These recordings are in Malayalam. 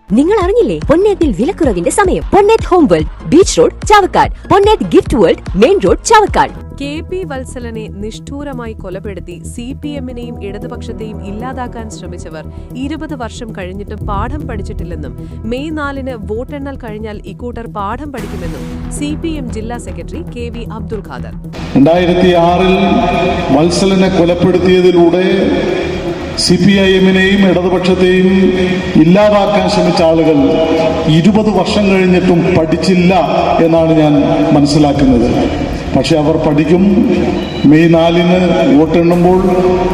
നിങ്ങൾ അറിഞ്ഞില്ലേ? പൊന്നേറ്റിൽ വിലക്കുറവിന്റെ സമയം. Ponnet home world, beach road, Chavakkad. Ponnet gift world, main road, Chavakkad. KP വത്സലനെ നിഷ്ഠൂരമായി കൊലപ്പെടുത്തി CPM-നെയും ഇടതുപക്ഷത്തെയും ഇല്ലാതാക്കാൻ ശ്രമിച്ചവർ 20 വർഷം കഴിഞ്ഞിട്ടും പാഠം പഠിച്ചിട്ടില്ലെന്നും മെയ് 4-ന് വോട്ടെണ്ണൽ കഴിഞ്ഞാൽ ഇക്കൂട്ടർ പാഠം പഠിക്കുമെന്നും CPM ജില്ലാ സെക്രട്ടറി KV അബ്ദുൽ ഖാദർ. 2006-ൽ വത്സലനെ കൊലപ്പെടുത്തിയതിലൂടെ CPIM-നെയും ഇടതുപക്ഷത്തെയും ഇല്ലാതാക്കാൻ ശ്രമിച്ച ആളുകൾ 20 വർഷം കഴിഞ്ഞിട്ടും പഠിച്ചില്ല എന്നാണ് ഞാൻ മനസ്സിലാക്കുന്നത്. പക്ഷെ അവർ പഠിക്കും. മെയ് 4-ന് വോട്ടെണ്ണുമ്പോൾ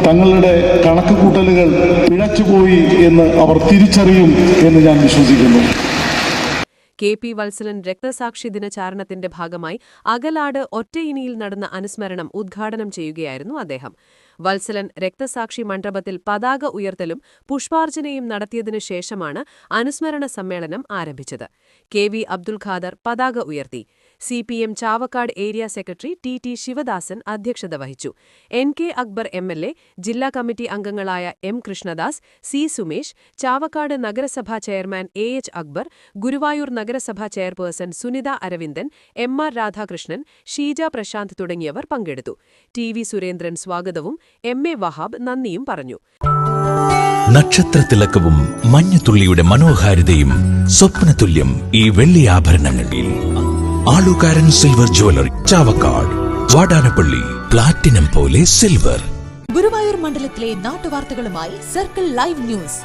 തങ്ങളുടെ കണക്കുകൂട്ടലുകൾ പിഴച്ചുപോയി എന്ന് അവർ തിരിച്ചറിയും എന്ന് ഞാൻ വിശ്വസിക്കുന്നു. KP വത്സലൻ രക്തസാക്ഷി ദിനചാരണത്തിന്റെ ഭാഗമായി അകലാട് ഒറ്റയിനിയിൽ നടന്ന അനുസ്മരണം ഉദ്ഘാടനം ചെയ്യുകയായിരുന്നു അദ്ദേഹം. വത്സലൻ രക്തസാക്ഷി മണ്ഡപത്തിൽ പതാക ഉയർത്തലും പുഷ്പാർച്ചനയും നടത്തിയതിനു ശേഷമാണ് അനുസ്മരണ സമ്മേളനം ആരംഭിച്ചത്. KV അബ്ദുൽ ഖാദർ പതാക ഉയർത്തി. CPM Chavakkad area secretary TT Sivadasan അധ്യക്ഷത വഹിച്ചു. NK അക്ബർ MLA, ജില്ലാ കമ്മിറ്റി അംഗങ്ങളായ M കൃഷ്ണദാസ്, C സുമേഷ്, ചാവക്കാട് നഗരസഭാ ചെയർമാൻ AH അക്ബർ, ഗുരുവായൂർ നഗരസഭാ ചെയർപേഴ്സൺ സുനിത അരവിന്ദൻ, MR രാധാകൃഷ്ണൻ, ഷീജ പ്രശാന്ത് തുടങ്ങിയവർ പങ്കെടുത്തു. TV സുരേന്ദ്രൻ സ്വാഗതവും MA വഹാബ് നന്ദിയും പറഞ്ഞു. നക്ഷത്രത്തിലക്കവും മഞ്ഞത്തുള്ളിയുടെ മനോഹാരിതയും സ്വപ്നതുല്യം ഈ വെള്ളി ആഭരണങ്ങളിൽ Alukaran silver jewellery, Chavakkad, Vadanappally. Platinum പോലെ സിൽവർ. ഗുരുവായൂർ മണ്ഡലത്തിലെ നാട്ടുവാർത്തകളുമായി സർക്കിൾ ലൈവ് ന്യൂസ്.